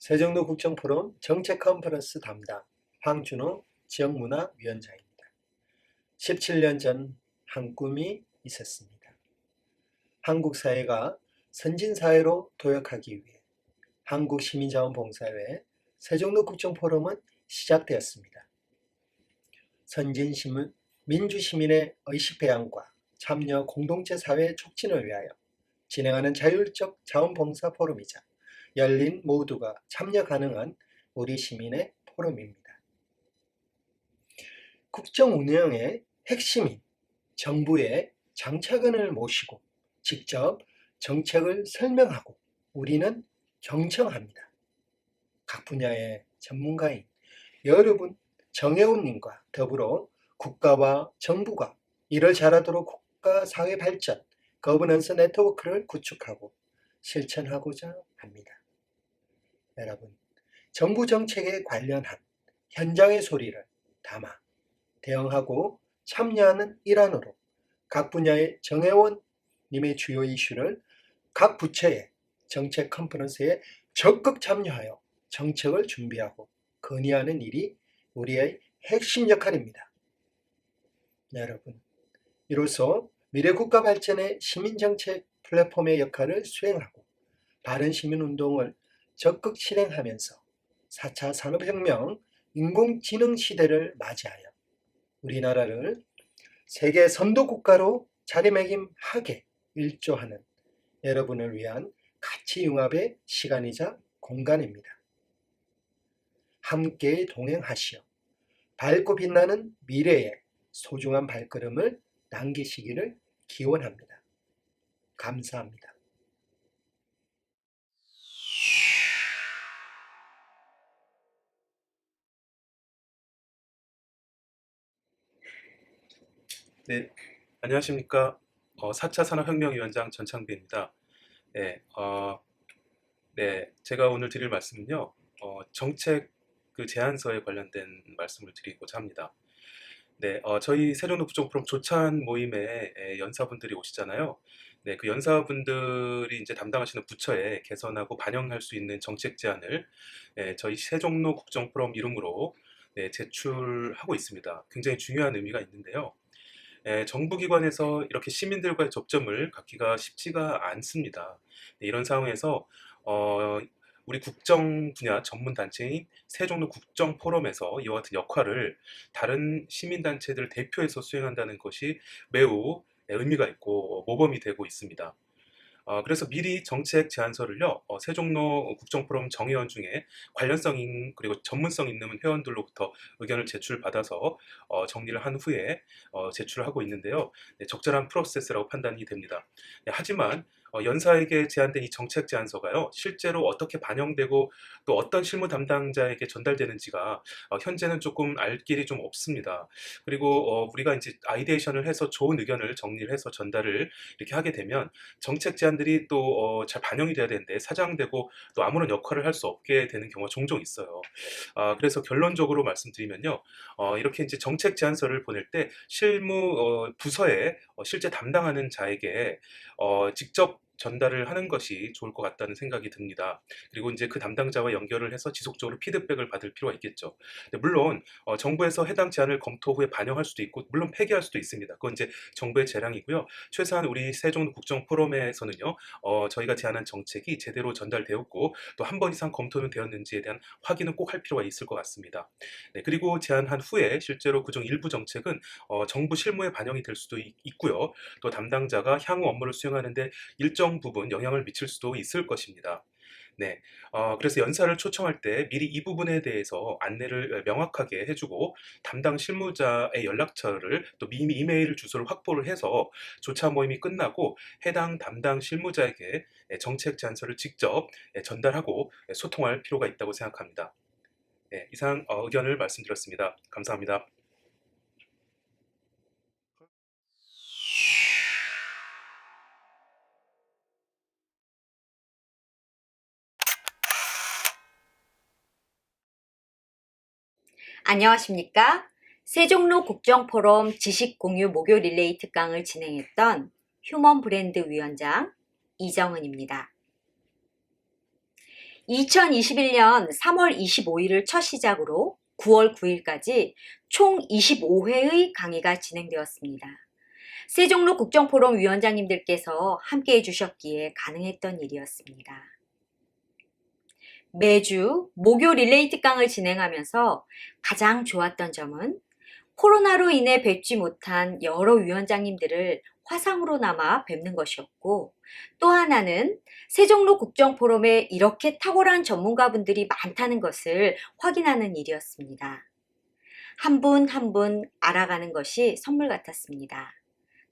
세종로 국정포럼 정책 컨퍼런스 담당 황준호 지역문화위원장입니다. 17년 전 한 꿈이 있었습니다. 한국 사회가 선진사회로 도약하기 위해 한국시민자원봉사회 세종로 국정포럼은 시작되었습니다. 선진시민, 민주시민의 의식배양과 참여 공동체 사회 촉진을 위하여 진행하는 자율적 자원봉사 포럼이자 열린 모두가 참여 가능한 우리 시민의 포럼입니다. 국정 운영의 핵심인 정부의 장차관을 모시고 직접 정책을 설명하고 우리는 경청합니다. 각 분야의 전문가인 여러분 정혜원님과 더불어 국가와 정부가 이를 잘하도록 국가 사회 발전, 거버넌스 네트워크를 구축하고 실천하고자 합니다. 여러분, 정부 정책에 관련한 현장의 소리를 담아 대응하고 참여하는 일환으로 각 분야의 정혜원님의 주요 이슈를 각 부처의 정책 컨퍼런스에 적극 참여하여 정책을 준비하고 건의하는 일이 우리의 핵심 역할입니다. 여러분, 이로써 미래 국가 발전의 시민정책 플랫폼의 역할을 수행하고 바른 시민운동을 적극 실행하면서 4차 산업혁명 인공지능 시대를 맞이하여 우리나라를 세계 선도국가로 자리매김하게 일조하는 여러분을 위한 가치융합의 시간이자 공간입니다. 함께 동행하시어 밝고 빛나는 미래의 소중한 발걸음을 남기시기를 기원합니다. 감사합니다. 네, 안녕하십니까. 4차 산업혁명위원장 전창빈입니다. 네, 제가 오늘 드릴 말씀은요, 정책 제안서에 관련된 말씀을 드리고자 합니다. 네, 저희 세종로 국정포럼 조찬 모임에 연사분들이 오시잖아요. 네, 그 연사분들이 이제 담당하시는 부처에 개선하고 반영할 수 있는 정책 제안을 저희 세종로 국정포럼 이름으로 제출하고 있습니다. 굉장히 중요한 의미가 있는데요. 정부기관에서 이렇게 시민들과의 접점을 갖기가 쉽지가 않습니다. 이런 상황에서 우리 국정 분야 전문 단체인 세종로 국정포럼에서 이와 같은 역할을 다른 시민단체들 대표해서 수행한다는 것이 매우 의미가 있고 모범이 되고 있습니다. 그래서 미리 정책 제안서를요, 세종로 국정포럼 정회원 중에 관련성 그리고 전문성 있는 회원들로부터 의견을 제출받아서 정리를 한 후에 제출을 하고 있는데요. 네, 적절한 프로세스라고 판단이 됩니다. 네, 하지만 연사에게 제안된 이 정책 제안서가요, 실제로 어떻게 반영되고 또 어떤 실무 담당자에게 전달되는지가 현재는 조금 알 길이 좀 없습니다. 그리고 우리가 이제 아이데이션을 해서 좋은 의견을 정리를 해서 전달을 이렇게 하게 되면 정책 제안들이 또 잘 반영이 돼야 되는데 사장되고 또 아무런 역할을 할 수 없게 되는 경우가 종종 있어요. 그래서 결론적으로 말씀드리면요, 이렇게 이제 정책 제안서를 보낼 때 실무 부서에 실제 담당하는 자에게 직접 전달을 하는 것이 좋을 것 같다는 생각이 듭니다. 그리고 이제 그 담당자와 연결을 해서 지속적으로 피드백을 받을 필요가 있겠죠. 물론 정부에서 해당 제안을 검토 후에 반영할 수도 있고 물론 폐기할 수도 있습니다. 그건 이제 정부의 재량이고요. 최소한 우리 세종 국정 포럼에서는요, 저희가 제안한 정책이 제대로 전달되었고 또 한 번 이상 검토는 되었는지에 대한 확인은 꼭 할 필요가 있을 것 같습니다. 네, 그리고 제안한 후에 실제로 그중 일부 정책은 정부 실무에 반영이 될 수도 있고요. 또 담당자가 향후 업무를 수행하는데 일정 부분 영향을 미칠 수도 있을 것입니다. 네, 그래서 연사를 초청할 때 미리 이 부분에 대해서 안내를 명확하게 해주고 담당 실무자의 연락처를 또 이메일 주소를 확보를 해서 조차 모임이 끝나고 해당 담당 실무자에게 정책 제안서를 직접 전달하고 소통할 필요가 있다고 생각합니다. 네, 이상 의견을 말씀드렸습니다. 감사합니다. 안녕하십니까? 세종로 국정포럼 지식공유 목요 릴레이 특강을 진행했던 휴먼 브랜드 위원장 이정은입니다. 2021년 3월 25일을 첫 시작으로 9월 9일까지 총 25회의 강의가 진행되었습니다. 세종로 국정포럼 위원장님들께서 함께해 주셨기에 가능했던 일이었습니다. 매주 목요 릴레이 특강을 진행하면서 가장 좋았던 점은 코로나로 인해 뵙지 못한 여러 위원장님들을 화상으로 남아 뵙는 것이었고, 또 하나는 세종로 국정포럼에 이렇게 탁월한 전문가분들이 많다는 것을 확인하는 일이었습니다. 한 분 한 분 알아가는 것이 선물 같았습니다.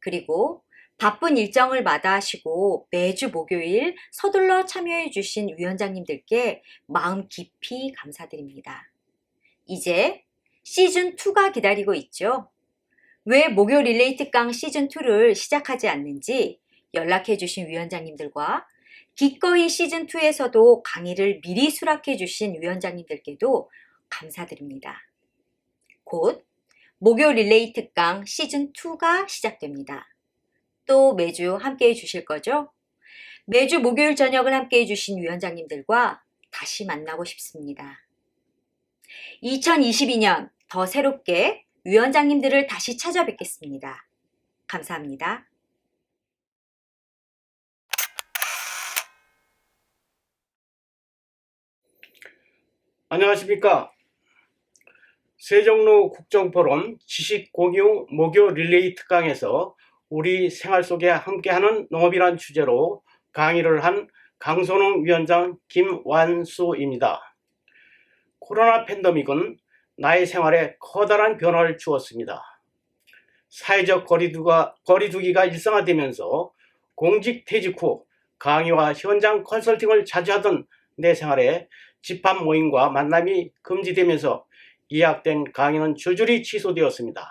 그리고 바쁜 일정을 마다하시고 매주 목요일 서둘러 참여해 주신 위원장님들께 마음 깊이 감사드립니다. 이제 시즌2가 기다리고 있죠. 왜 목요 릴레이 특강 시즌2를 시작하지 않는지 연락해 주신 위원장님들과 기꺼이 시즌2에서도 강의를 미리 수락해 주신 위원장님들께도 감사드립니다. 곧 목요 릴레이 특강 시즌2가 시작됩니다. 또 매주 함께해 주실 거죠? 매주 목요일 저녁을 함께해 주신 위원장님들과 다시 만나고 싶습니다. 2022년 더 새롭게 위원장님들을 다시 찾아뵙겠습니다. 감사합니다. 안녕하십니까. 세종로 국정포럼 지식공유 목요 릴레이 특강에서 우리 생활 속에 함께하는 농업이란 주제로 강의를 한 강선홍 위원장 김완수입니다. 코로나 팬데믹은 나의 생활에 커다란 변화를 주었습니다. 사회적 거리두기가 일상화되면서 공직 퇴직 후 강의와 현장 컨설팅을 자주 하던 내 생활에 집합 모임과 만남이 금지되면서 예약된 강의는 줄줄이 취소되었습니다.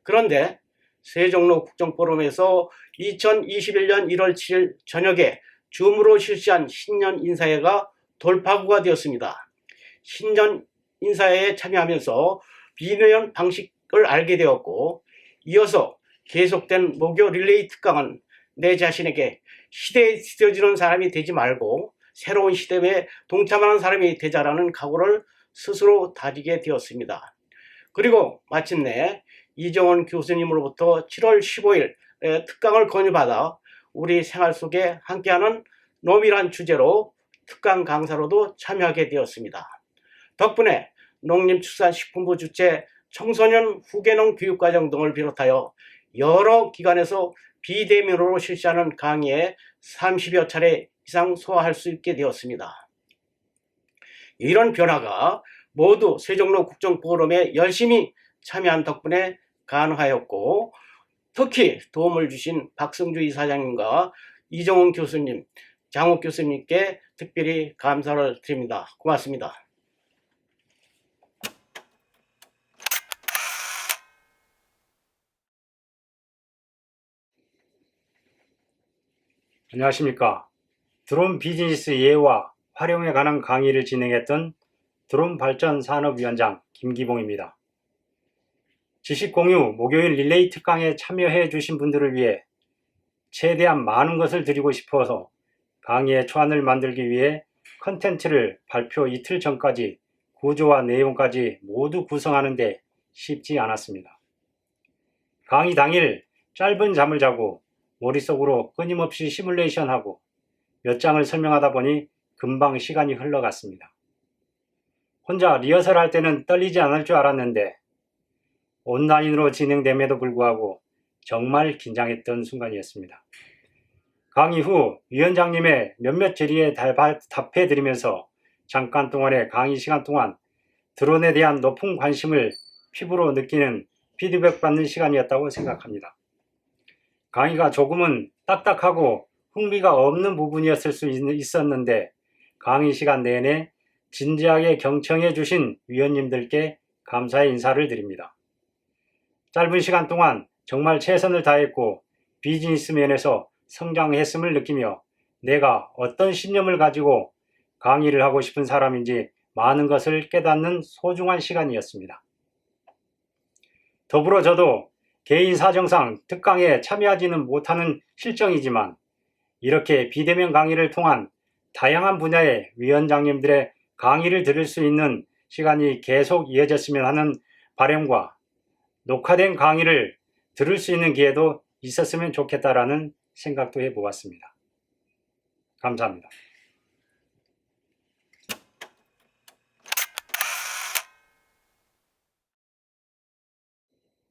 그런데 세종로 국정포럼에서 2021년 1월 7일 저녁에 줌으로 실시한 신년 인사회가 돌파구가 되었습니다. 신년 인사회에 참여하면서 비대면 방식을 알게 되었고, 이어서 계속된 목요 릴레이 특강은 내 자신에게 시대에 뒤처지는 사람이 되지 말고 새로운 시대에 동참하는 사람이 되자라는 각오를 스스로 다지게 되었습니다. 그리고 마침내 이정원 교수님으로부터 7월 15일 특강을 건의받아 우리 생활 속에 함께하는 농업이란 주제로 특강 강사로도 참여하게 되었습니다. 덕분에 농림축산식품부 주최 청소년 후계농 교육과정 등을 비롯하여 여러 기관에서 비대면으로 실시하는 강의에 30여 차례 이상 소화할 수 있게 되었습니다. 이런 변화가 모두 세종로 국정포럼에 열심히 참여한 덕분에 가능하였고, 특히 도움을 주신 박승주 이사장님과 이정훈 교수님, 장욱 교수님께 특별히 감사를 드립니다. 고맙습니다. 안녕하십니까. 드론 비즈니스 이해와 활용에 관한 강의를 진행했던 드론발전산업위원장 김기봉입니다. 지식공유 목요일 릴레이 특강에 참여해 주신 분들을 위해 최대한 많은 것을 드리고 싶어서 강의의 초안을 만들기 위해 컨텐츠를 발표 이틀 전까지 구조와 내용까지 모두 구성하는데 쉽지 않았습니다. 강의 당일 짧은 잠을 자고 머릿속으로 끊임없이 시뮬레이션하고 몇 장을 설명하다 보니 금방 시간이 흘러갔습니다. 혼자 리허설 할 때는 떨리지 않을 줄 알았는데 온라인으로 진행됨에도 불구하고 정말 긴장했던 순간이었습니다. 강의 후 위원장님의 몇몇 질의에 답해드리면서 잠깐 동안의 강의 시간 동안 드론에 대한 높은 관심을 피부로 느끼는 피드백 받는 시간이었다고 생각합니다. 강의가 조금은 딱딱하고 흥미가 없는 부분이었을 수 있었는데 강의 시간 내내 진지하게 경청해 주신 위원님들께 감사의 인사를 드립니다. 짧은 시간 동안 정말 최선을 다했고 비즈니스 면에서 성장했음을 느끼며 내가 어떤 신념을 가지고 강의를 하고 싶은 사람인지 많은 것을 깨닫는 소중한 시간이었습니다. 더불어 저도 개인 사정상 특강에 참여하지는 못하는 실정이지만 이렇게 비대면 강의를 통한 다양한 분야의 위원장님들의 강의를 들을 수 있는 시간이 계속 이어졌으면 하는 바람과 녹화된 강의를 들을 수 있는 기회도 있었으면 좋겠다라는 생각도 해보았습니다. 감사합니다.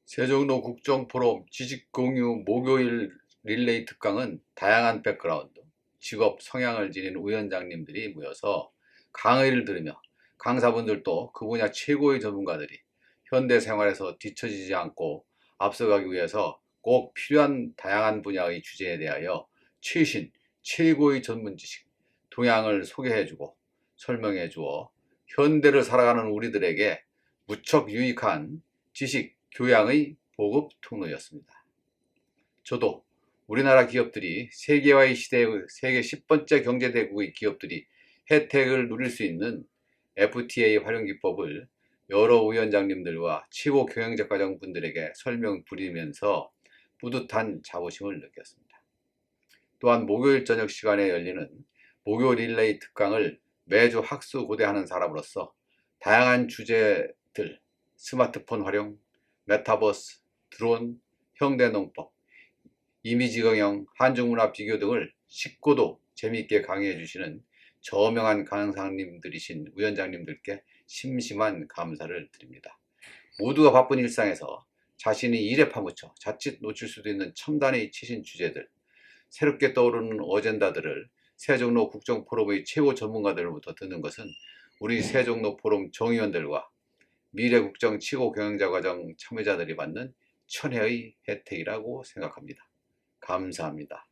세종로 국정포럼 지식공유 목요일 릴레이 특강은 다양한 백그라운드, 직업, 성향을 지닌 위원장님들이 모여서 강의를 들으며 강사분들도 그 분야 최고의 전문가들이 현대 생활에서 뒤처지지 않고 앞서가기 위해서 꼭 필요한 다양한 분야의 주제에 대하여 최신, 최고의 전문 지식, 동향을 소개해주고 설명해주어 현대를 살아가는 우리들에게 무척 유익한 지식, 교양의 보급 통로였습니다. 저도 우리나라 기업들이 세계화의 시대의 세계 10번째 경제대국의 기업들이 혜택을 누릴 수 있는 FTA 활용 기법을 여러 위원장님들과 최고 경영자 과정분들에게 설명드리면서 뿌듯한 자부심을 느꼈습니다. 또한 목요일 저녁 시간에 열리는 목요 릴레이 특강을 매주 학수고대하는 사람으로서 다양한 주제들, 스마트폰 활용, 메타버스, 드론, 형대농법, 이미지 경영, 한중문화 비교 등을 쉽고도 재미있게 강의해 주시는 저명한 강사님들이신 위원장님들께 심심한 감사를 드립니다. 모두가 바쁜 일상에서 자신이 일에 파묻혀 자칫 놓칠 수도 있는 첨단의 최신 주제들, 새롭게 떠오르는 어젠다들을 세종로 국정포럼의 최고 전문가들로부터 듣는 것은 우리 세종로 포럼 정의원들과 미래국정 최고 경영자 과정 참여자들이 받는 천혜의 혜택이라고 생각합니다. 감사합니다.